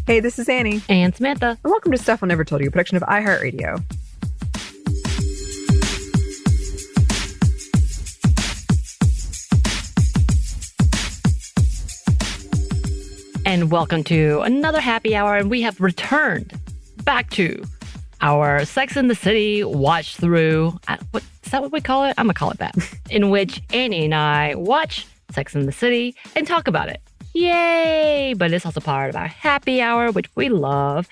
Hey, this is Anney. And Samantha. And welcome to Stuff I'll Never Told You, a production of iHeartRadio. And welcome to another happy hour. And we have returned back to our Sex and the City watch through. Is that what we call it? I'm going to call it that. In which Anney and I watch Sex and the City and talk about it. Yay! But it's also part of our happy hour, which we love.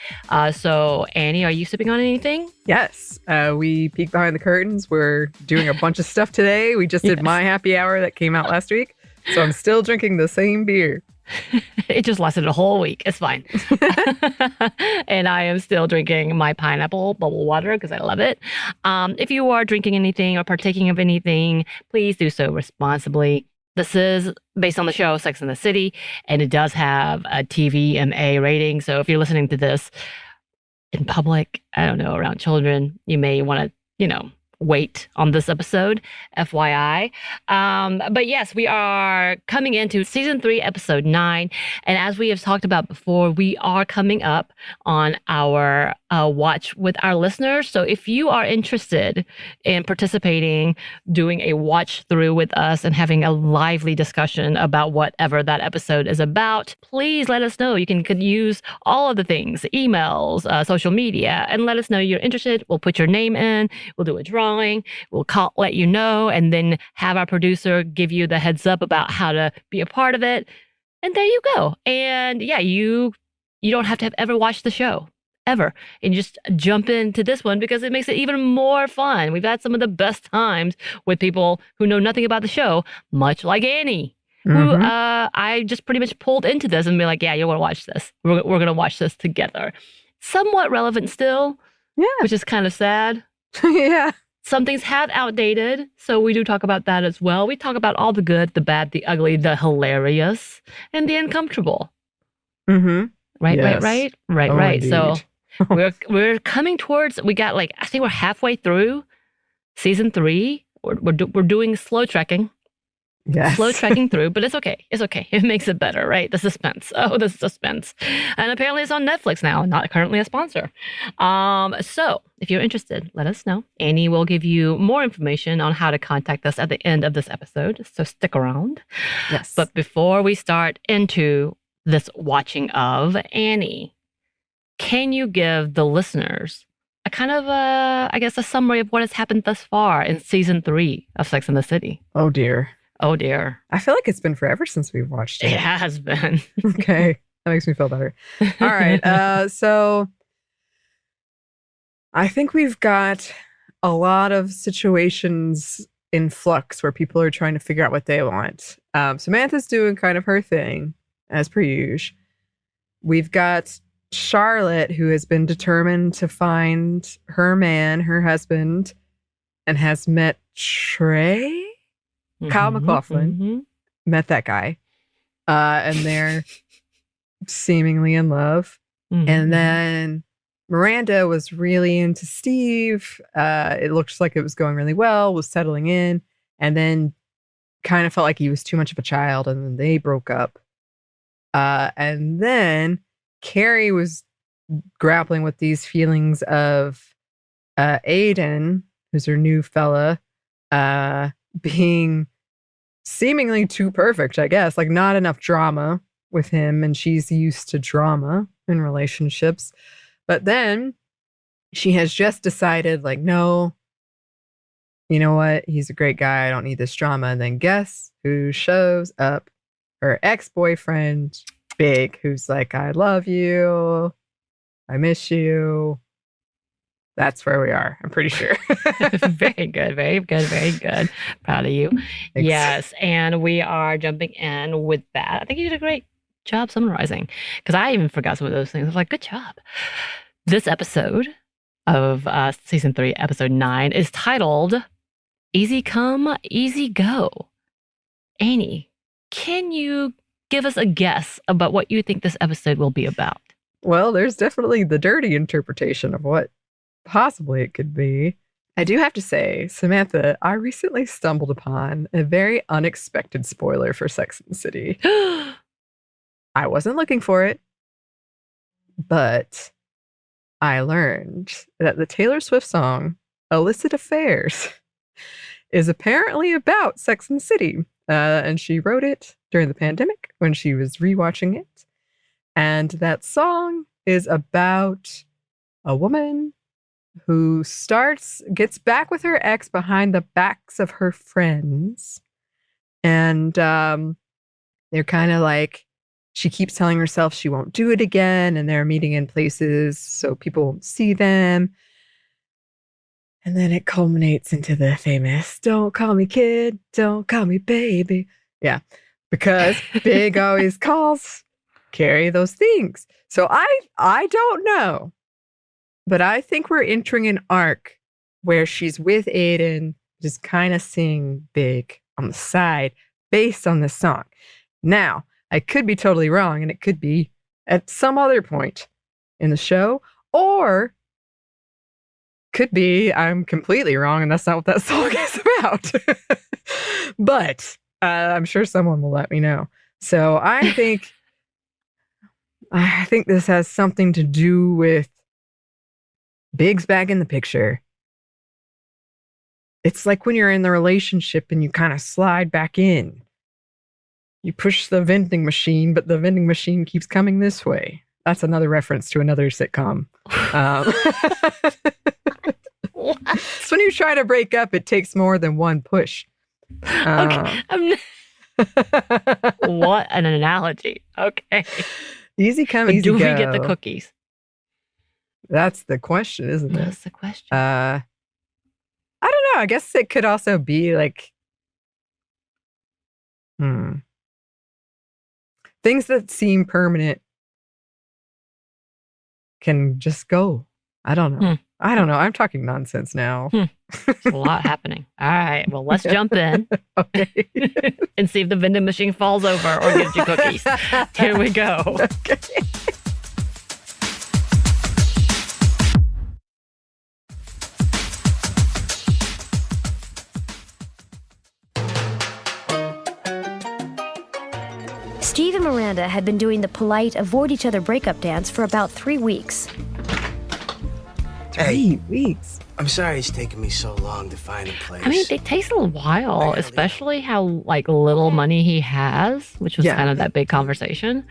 So, Anney, are you sipping on anything? Yes. We peeked behind the curtains. We're doing a bunch of stuff today. We just did my happy hour that came out last week. So I'm still drinking the same beer. It just lasted a whole week. It's fine. And I am still drinking my pineapple bubble water because I love it. If you are drinking anything or partaking of anything, please do so responsibly. This is based on the show Sex and the City, and it does have a TVMA rating. So if you're listening to this in public, I don't know, around children, you may want to, wait on this episode, FYI. But yes, we are coming into season 3, episode 9. And as we have talked about before, we are coming up on our watch with our listeners. So if you are interested in participating, doing a watch through with us and having a lively discussion about whatever that episode is about, please let us know. You could use all of the things, emails, social media, and let us know you're interested. We'll put your name in. We'll do a drawing. We'll let you know, and then have our producer give you the heads up about how to be a part of it. And there you go. And yeah, you don't have to have ever watched the show. Ever. And just jump into this one because it makes it even more fun. We've had some of the best times with people who know nothing about the show, much like Anney, who I just pretty much pulled into this and be like, yeah, you're going to watch this. We're going to watch this together. Somewhat relevant still, which is kind of sad. Yeah. Some things have outdated, so we do talk about that as well. We talk about all the good, the bad, the ugly, the hilarious, and the uncomfortable. Mm-hmm. Right, yes. right. Indeed. So we're coming towards. We got I think we're halfway through season 3. We're doing slow trekking. Yes. Slow trekking through, but it's okay. It's okay. It makes it better, right? The suspense. Oh, the suspense. And apparently it's on Netflix now, not currently a sponsor. So if you're interested, let us know. Anney will give you more information on how to contact us at the end of this episode. So stick around. Yes. But before we start into this watching of, Anney, can you give the listeners a kind of a summary of what has happened thus far in season 3 of Sex and the City? Oh, dear. Oh, dear. I feel like it's been forever since we've watched it. It has been. Okay. That makes me feel better. All right. So I think we've got a lot of situations in flux where people are trying to figure out what they want. Samantha's doing kind of her thing, as per usual. We've got Charlotte, who has been determined to find her man, her husband, and has met Trey? Kyle MacLachlan. Met that guy. And they're seemingly in love. And then Miranda was really into Steve. It looked like it was going really well, was settling in, and then kind of felt like he was too much of a child, and then they broke up. And then Carrie was grappling with these feelings of Aiden, who's her new fella, being seemingly too perfect, I guess. Like, not enough drama with him, and she's used to drama in relationships. But then she has just decided, no, you know what? He's a great guy. I don't need this drama. And then guess who shows up? Her ex-boyfriend, Big, who's like, I love you. I miss you. That's where we are, I'm pretty sure. Very good, very good, very good. Proud of you. Thanks. Yes, and we are jumping in with that. I think you did a great job summarizing, because I even forgot some of those things. I was like, good job. This episode of season 3, episode 9, is titled Easy Come, Easy Go. Anney, can you give us a guess about what you think this episode will be about? Well, there's definitely the dirty interpretation of what possibly it could be. I do have to say, Samantha, I recently stumbled upon a very unexpected spoiler for Sex and the City. I wasn't looking for it, But I learned that the Taylor Swift song Illicit Affairs is apparently about Sex and the City. And she wrote it during the pandemic when she was rewatching it. And that song is about a woman who gets back with her ex behind the backs of her friends. And they're kind of like, she keeps telling herself she won't do it again. And they're meeting in places so people won't see them. And then it culminates into the famous, don't call me kid, don't call me baby. Yeah, because Big always calls Carrie those things. So I don't know, but I think we're entering an arc where she's with Aiden, just kind of seeing Big on the side based on this song. Now, I could be totally wrong, and it could be at some other point in the show, or could be I'm completely wrong and that's not what that song is about. But I'm sure someone will let me know. So I think this has something to do with Big's back in the picture. It's like when you're in the relationship and you kind of slide back in. You push the vending machine, but the vending machine keeps coming this way. That's another reference to another sitcom. So when you try to break up, it takes more than one push. Okay. What an analogy. Okay. Easy come, easy do go. we get the cookies? That's the question, isn't it? That's the question. I don't know. I guess it could also be like, things that seem permanent can just go. I don't know. I don't know. I'm talking nonsense now. There's a lot happening. All right. Well, let's jump in. Okay. And see if the vending machine falls over or gives you cookies. Here we go. Okay. Steve and Miranda had been doing the polite avoid each other breakup dance for about 3 weeks. 3 weeks. I'm sorry it's taken me so long to find a place. I mean, it takes a while, especially how like little money he has, which was kind of that big conversation.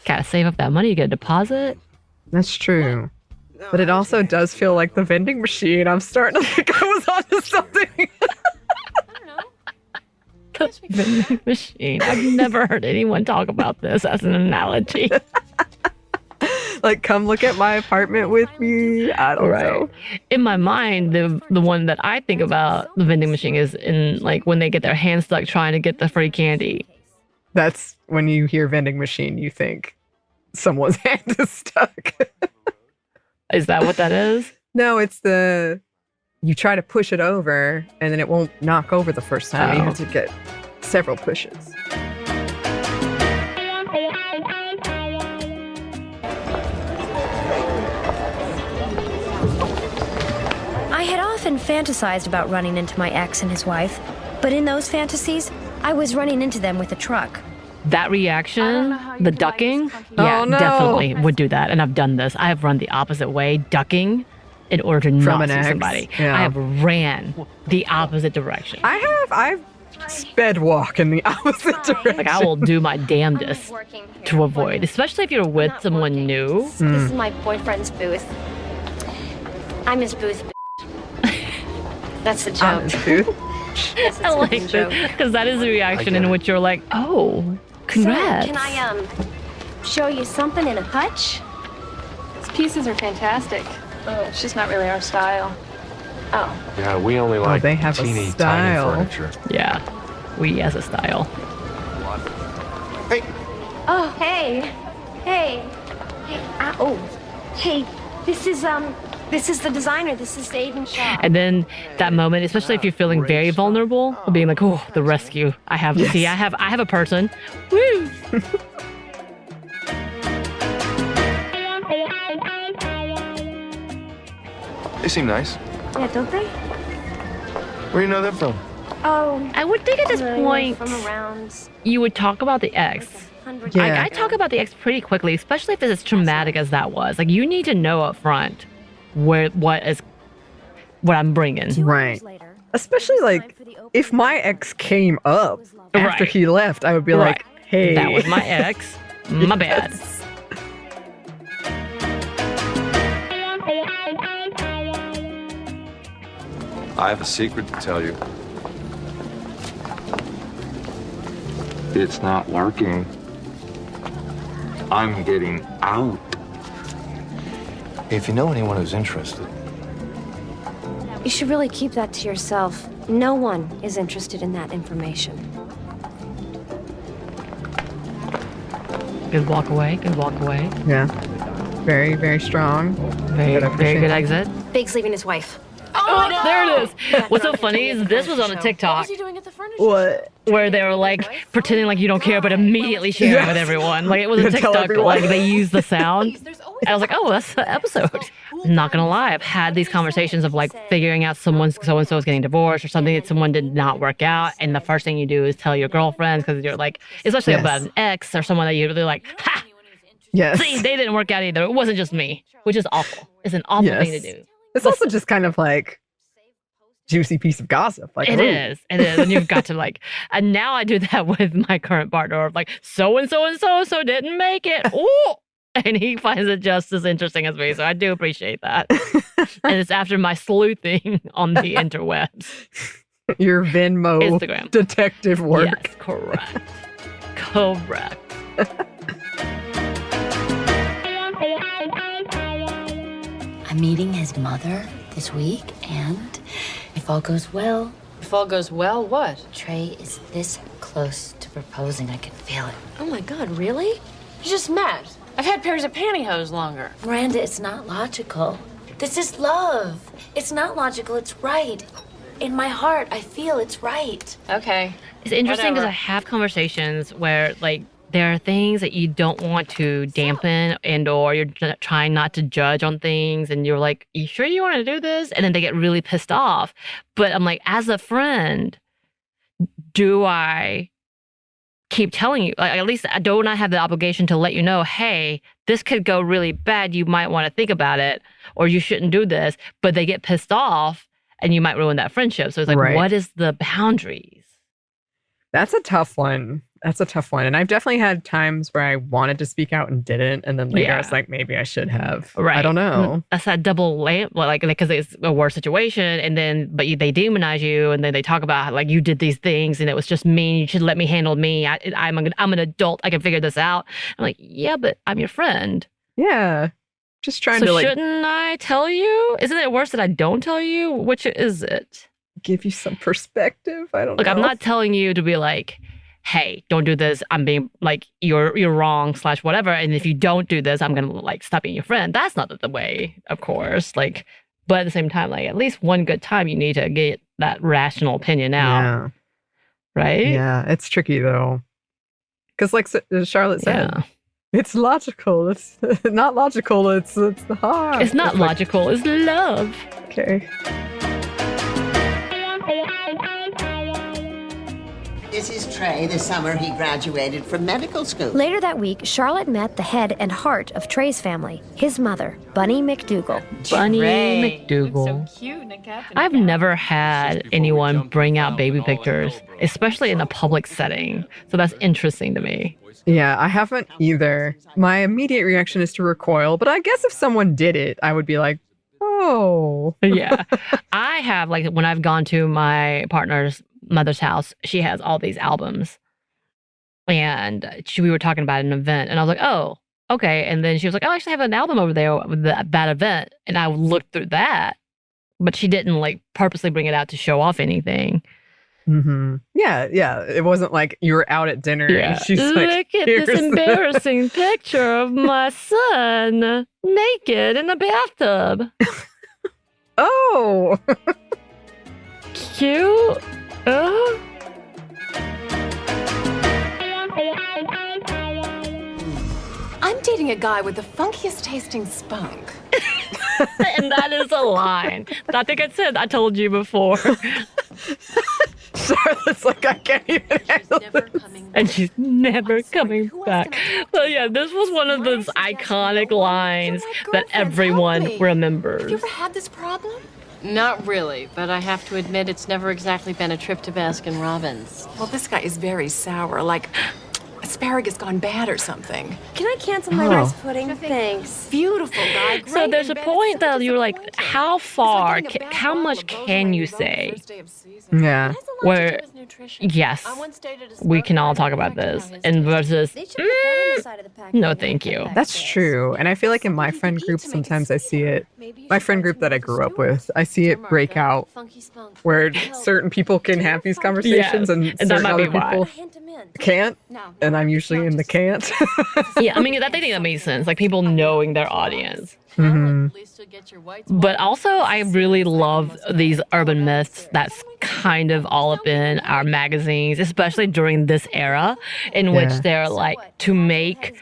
Gotta save up that money to get a deposit. That's true. But it also does feel like the vending machine. I'm starting to think I was onto something. The vending machine. I've never heard anyone talk about this as an analogy. Like, come look at my apartment with me. I don't know. In my mind, the one that I think about the vending machine is in like when they get their hand stuck trying to get the free candy. That's when you hear vending machine, you think someone's hand is stuck. Is that what that is? No, it's you try to push it over and then it won't knock over the first time. You have to get several pushes. I had often fantasized about running into my ex and his wife, but in those fantasies, I was running into them with a truck. That reaction, the ducking, definitely would do that. And I've done this. I have run the opposite way, ducking, in order to not see somebody. Yeah. I have ran the opposite direction. I've sped walk in the opposite direction. Like I will do my damnedest to avoid, especially if you're with someone new. This is my boyfriend's booth. I'm his booth. That's the joke. Yes, I like this because that is the reaction in which you're like, oh, congrats. So, can I show you something in a hutch? These pieces are fantastic. It's just not really our style. Oh. Yeah, we only like they have teeny a style. tiny furniture. Yeah, we as a style. Hey. Oh, hey. Hey. Hey. Oh. Hey. This is the designer. This is Aiden Shaw. And then that moment, especially if you're feeling very vulnerable, of being like, oh, the rescue. I have a person. Woo! They seem nice. Yeah, don't they? Where do you know them from? Oh. I would think at this point From around you would talk about the ex. 100 Yeah. I talk about the ex pretty quickly, especially if it's as traumatic as that was. Like, you need to know up front what I'm bringing. Right. Especially like if my ex came up after Right. he left, I would be like, hey. That was my ex. My bad. Yes. I have a secret to tell you. It's not working. I'm getting out. If you know anyone who's interested, You should really keep that to yourself. No one is interested in that information. Good walk away. Good walk away. Yeah. Very, very strong. Very, Good, I very appreciate good that. exit. Big's leaving his wife. Oh, there it is. What's so funny is this was on a TikTok doing at the furniture What? where they were like pretending like you don't care, but immediately sharing it with everyone. Like, it was a Tell TikTok, everyone. like they used the sound. I was like, oh, that's the episode. I'm not gonna lie, I've had these conversations of like figuring out so and so is getting divorced or something that someone did not work out, and the first thing you do is tell your girlfriends because you're like, especially Yes. about an ex or someone that you're really like, ha, Yes. see, they didn't work out either. It wasn't just me, which is awful. It's an awful thing to Yes. do. It's also just kind of like juicy piece of gossip. Like, It ooh. is. It is. And you've got to like, and now I do that with my current partner of like, so and so didn't make it. Ooh. And he finds it just as interesting as me. So I do appreciate that. And it's after my sleuthing on the interwebs. Your Venmo Instagram. detective work. Yes, correct. Correct. I'm meeting his mother this week, and if all goes well, If all goes well, what? Trey is this close to proposing. I can feel it. Oh my god, really? You just met. I've had pairs of pantyhose longer. Miranda, it's not logical. This is love. It's not logical, it's right. In my heart, I feel it's right. Okay. It's interesting because Whatever. I have conversations where like there are things that you don't want to dampen and or you're trying not to judge on things and you're like, you sure you want to do this? And then they get really pissed off. But I'm like, as a friend, do I keep telling you? Like, at least don't I have the obligation to let you know, hey, this could go really bad. You might want to think about it, or you shouldn't do this. But they get pissed off and you might ruin that friendship. So it's like, Right. what is the boundaries? That's a tough one. That's a tough one. And I've definitely had times where I wanted to speak out and didn't. And then later I was Yeah. like, maybe I should have. Right. I don't know. That's that double lamp, like because it's a worse situation, and then but they demonize you, and then they talk about how, like you did these things, and it was just me. You should let me handle me. I'm an adult. I can figure this out. I'm like, yeah, but I'm your friend. Yeah. Just trying So to like shouldn't I tell you? Isn't it worse that I don't tell you? Which is it? give you some perspective. I don't Like know. I'm not telling you to be like, hey, don't do this. I'm being like you're wrong / whatever. And if you don't do this, I'm gonna like stop being your friend. That's not the way, of course. Like, but at the same time, like at least one good time, you need to get that rational opinion out, Yeah. right? Yeah. It's tricky though. Because like Charlotte said, Yeah. it's logical. It's not logical. It's the heart. It's not like, logical. It's love. Okay. This is Trey. This summer he graduated from medical school. Later that week, Charlotte met the head and heart of Trey's family, his mother, Bunny McDougal. Bunny Ray. McDougal. So cute in a cap. and I've gown. never had anyone bring out baby pictures, especially in a public setting. So that's interesting to me. Yeah, I haven't either. My immediate reaction is to recoil, but I guess if someone did it, I would be like, oh. Yeah. I have, like, when I've gone to my partner's mother's house, she has all these albums. And we were talking about an event, and I was like, oh, okay. And then she was like, oh, I actually have an album over there with that event. And I looked through that, but she didn't, like, purposely bring it out to show off anything. Mm-hmm. Yeah, yeah. It wasn't like you were out at dinner and she's like, Look at "Here's this the-" embarrassing picture of my son naked in the bathtub. Oh. Cute. I'm dating a guy with the funkiest tasting spunk. And that is a line. I think I told you before. Charlotte's like, I can't even handle this. And she's never coming back. But yeah, this was one of those iconic lines that everyone remembers. Have you ever had this problem? Not really, but I have to admit it's never exactly been a trip to Baskin Robbins. Well, this guy is very sour, like asparagus gone bad or something. Can I cancel my rice pudding? Thanks. Beautiful guy. So there's a point that you're like, how far, how much can you say? Yeah. Where, yes, we can all talk about this, and versus, no, thank you. That's true. And I feel like in my friend group, sometimes I see it, my friend group that I grew up with, I see it break out where certain people can have these conversations and certain other people can't. And I'm usually in the can't. Yeah, I mean, I think that makes sense. Like people knowing their audience. But also, I really love these urban myths that's kind of all up in our magazines, especially during this era in which they're like, to make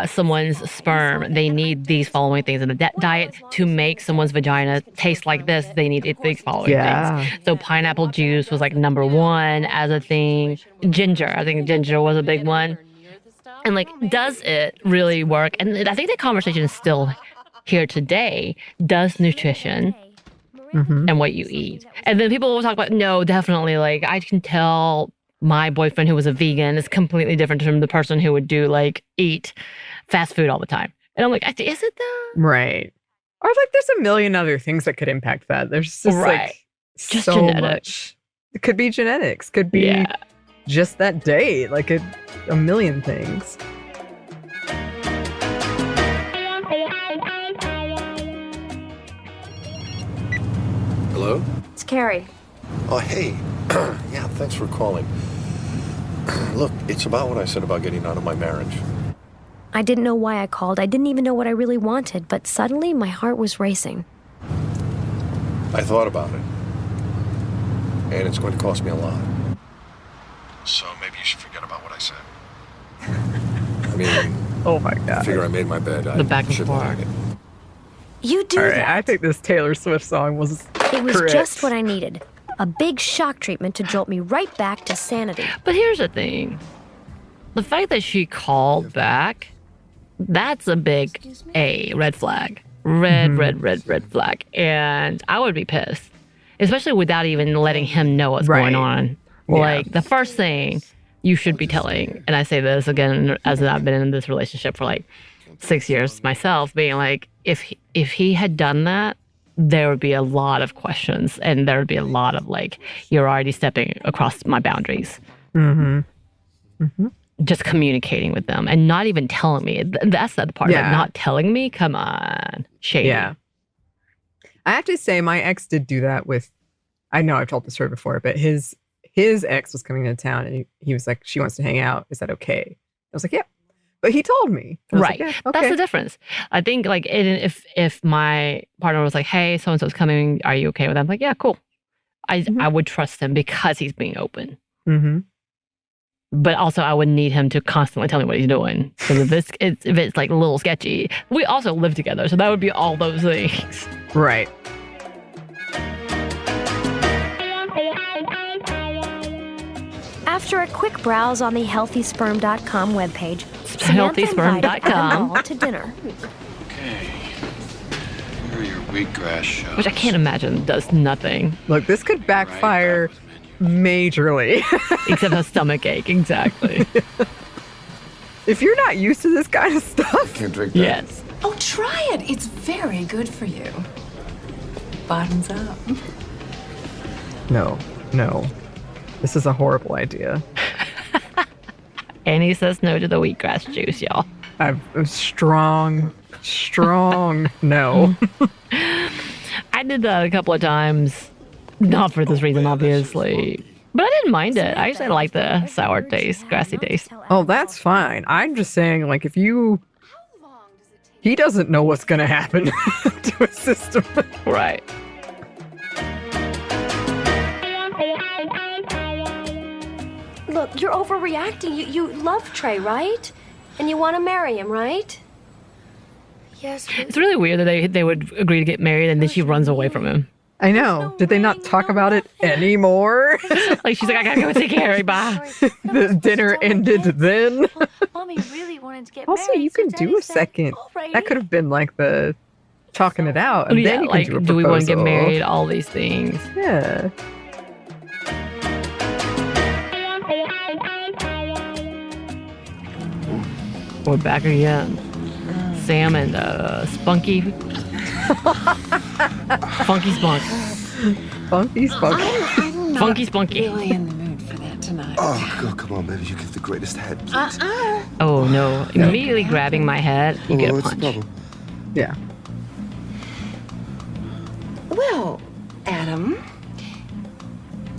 someone's sperm, they need these following things in the diet. To make someone's vagina taste like this, they need these following things. So pineapple juice was like number one as a thing. Ginger, I think ginger was a big one. And like, does it really work? And I think the conversation is still here today. Does nutrition and what you eat? And then people will talk about, no, definitely, like I can tell my boyfriend who was a vegan is completely different from the person who would do like eat fast food all the time. And I'm like, is it though? Right. Or like there's a million other things that could impact that. There's just like just so genetics. much. It could be genetics. Could be just that day. Like a million things. Hello? It's Carrie. Oh, hey. Yeah, thanks for calling. Look, it's about what I said about getting out of my marriage. I didn't know why I called. I didn't even know what I really wanted, but suddenly my heart was racing. I thought about it. And it's going to cost me a lot. So maybe you should forget about what I said. I mean, oh my God. I figure I made my bed. The back and forth. forth. You do All right, that. I think this Taylor Swift song was It was correct. just what I needed. A big shock treatment to jolt me right back to sanity. But here's the thing. The fact that she called back, that's a big red flag. Red flag. And I would be pissed. Especially without even letting him know what's going on. Yeah. Like, the first thing you should be telling, and I say this again as I've been in this relationship for like 6 years myself, being like, if he had done that, there would be a lot of questions and there would be a lot of like, you're already stepping across my boundaries. Just communicating with them and not even telling me. That's the part. Like, not telling me. Come on. Shady. Yeah. I have to say my ex did do that with, I know I've told this story before, but his ex was coming into town and he was like, she wants to hang out. Is that okay? I was like, yeah. But he told me. Right. Like, yeah, okay. That's the difference. I think like if my partner was like, hey, so-and-so's coming, are you okay with that? I'm like, yeah, cool. I would trust him because he's being open. But also I would need him to constantly tell me what he's doing. Because if it's like a little sketchy, we also live together. So that would be all those things. Right. After a quick browse on the healthysperm.com webpage, Samantha invited them all to dinner. Okay. Here are your wheatgrass shows. Which I can't imagine does nothing. Look, this could backfire majorly. Except a stomach ache, exactly. If you're not used to this kind of stuff. Can't drink that. Yes. Oh, try it. It's very good for you. Bottoms up. No. This is a horrible idea. Anney says no to the wheatgrass juice, y'all. I'm strong no. I did that a couple of times. Not for this reason, obviously. But I didn't mind it. I actually like the sour taste, grassy taste. Oh, that's fine. I'm just saying, like, if he doesn't know what's going to happen to his system. Right. Look, you're overreacting. You love Trey, right? And you want to marry him, right? Yes. It's really weird that they would agree to get married and then she runs away from him. I know. Did they not talk about it anymore? Like she's like, I gotta go see Carrie. Bye. The dinner ended then. Mommy really wanted to get Also, married. you so can Daddy do a said, second. "Alrighty." That could have been like the talking it out, and Yeah, then you like, can do a do we want to get proposal. married? All these things. Yeah. We're back again. Sam and Spunky. Funky Spunk. Funky spunk. I'm not Funky Spunky. really in the mood for that tonight. Oh, girl, come on, baby. You get the greatest head, please. Oh no! Immediately grabbing my head, you get a what's the punch. problem? Yeah. Well, Adam,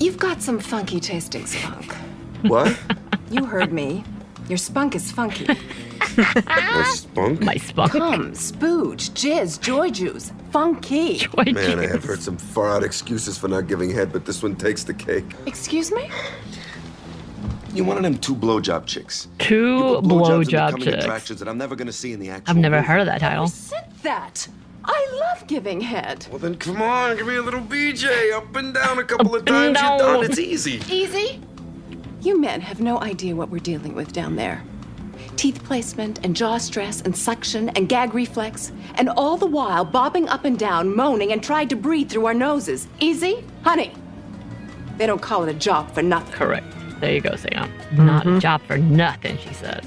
you've got some funky tasting spunk. What? You heard me. Your spunk is funky. My spunk? My spunk. Cum, spooge, jizz, joy juice. Funky. Joy Man, I have juice. heard some far-out excuses for not giving head, but this one takes the cake. Excuse me? You're one of them two blowjob chicks. Two You put blowjobs in blowjob becoming chicks. attractions that I'm never going to see in the actual I've never movie. heard of that title. Said that. I love giving head. Well, then come on, give me a little BJ. Up and down a couple of Up and times, you're done. down. It's easy. Easy? You men have no idea what we're dealing with down there. Teeth placement and jaw stress and suction and gag reflex, and all the while bobbing up and down, moaning, and trying to breathe through our noses. Easy? Honey, they don't call it a job for nothing. Correct. There you go, Sam. Not a job for nothing, she says.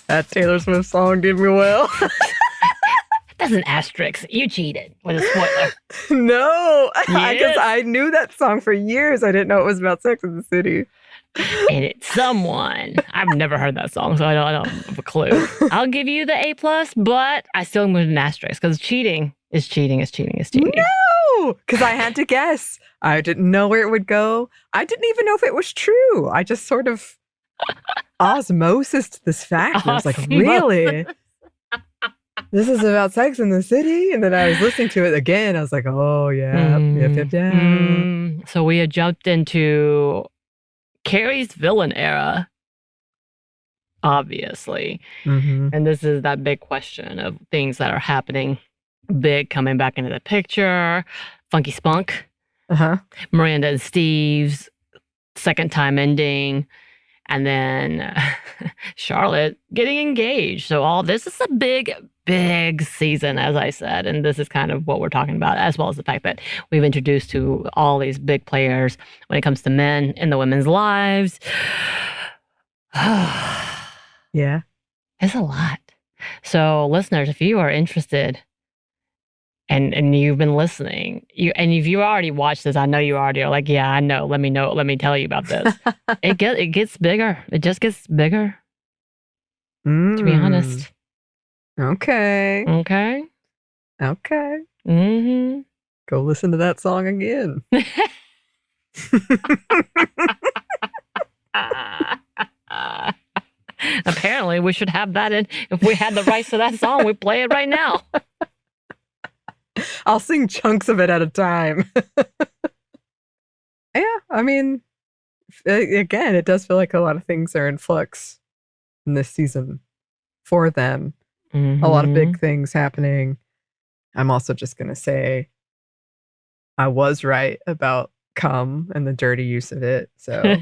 That Taylor Swift song did me well. That's an asterisk. You cheated with a spoiler. No, because Yes. I knew that song for years. I didn't know it was about Sex in the City. And it's someone. I've never heard that song, so I don't have a clue. I'll give you the A+, but I still with an asterisk because cheating is cheating is cheating is cheating. No, because I had to guess. I didn't know where it would go. I didn't even know if it was true. I just sort of osmosis this fact. And I was like, Osmosis. really? This is about Sex in the City? And then I was listening to it again. I was like, oh, yeah, yeah. So we had jumped into Carrie's villain era, obviously. Mm-hmm. And this is that big question of things that are happening big coming back into the picture. Funky Spunk, Uh-huh. Miranda and Steve's second time ending, and then Charlotte getting engaged. So all this is a big season, as I said, and this is kind of what we're talking about, as well as the fact that we've introduced to all these big players when it comes to men in the women's lives. Yeah. It's a lot. So listeners, if you are interested and you've been listening, and if you already watched this, I know you already are like, yeah, I know. Let me tell you about this. It gets bigger. It just gets bigger, to be honest. Okay. Okay. Okay. Mm-hmm. Go listen to that song again. Apparently, we should have that in. If we had the rights to that song, we'd play it right now. I'll sing chunks of it at a time. Yeah, I mean, again, it does feel like a lot of things are in flux in this season for them. A lot of big things happening. I'm also just going to say I was right about cum and the dirty use of it. So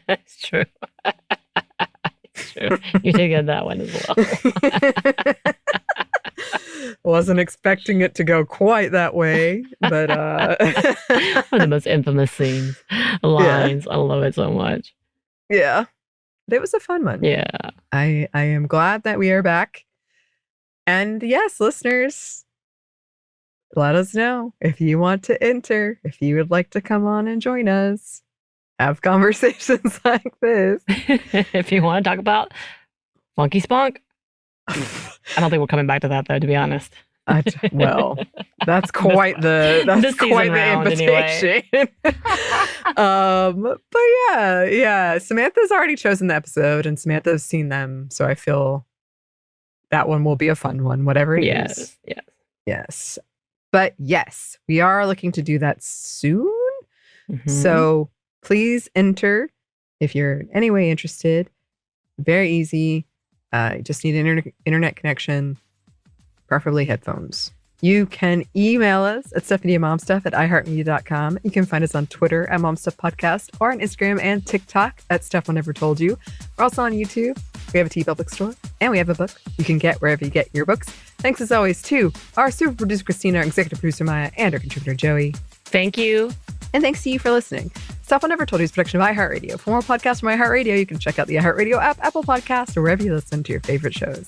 It's true. It's true. You did get that one as well. wasn't expecting it to go quite that way, but One of the most infamous scenes, lines. I love it so much. yeah, it was a fun one. Yeah. I am glad that we are back. And yes, listeners, let us know if you want to enter, if you would like to come on and join us, have conversations like this. If you want to talk about Funky Spunk, I don't think we're coming back to that though, to be honest. Well, that's quite the This season quite the round, anyway. invitation. But yeah. Samantha's already chosen the episode, and Samantha's seen them, so I feel that one will be a fun one, whatever it is. Yes. Yes. But yes, we are looking to do that soon. Mhm. So please enter if you're in any way interested. Very easy. You just need an internet connection, preferably headphones. You can email us at stephaniemomstuff@iheartmedia.com. You can find us on Twitter at momstuffpodcast or on Instagram and TikTok at Steph Will Never Told You. We're also on YouTube. We have a TeePublic store and we have a book you can get wherever you get your books. Thanks as always to our super producer Christina, our executive producer Maya, and our contributor Joey. Thank you. And thanks to you for listening. Steph Will Never Told You is a production of iHeartRadio. For more podcasts from iHeartRadio, you can check out the iHeartRadio app, Apple Podcasts, or wherever you listen to your favorite shows.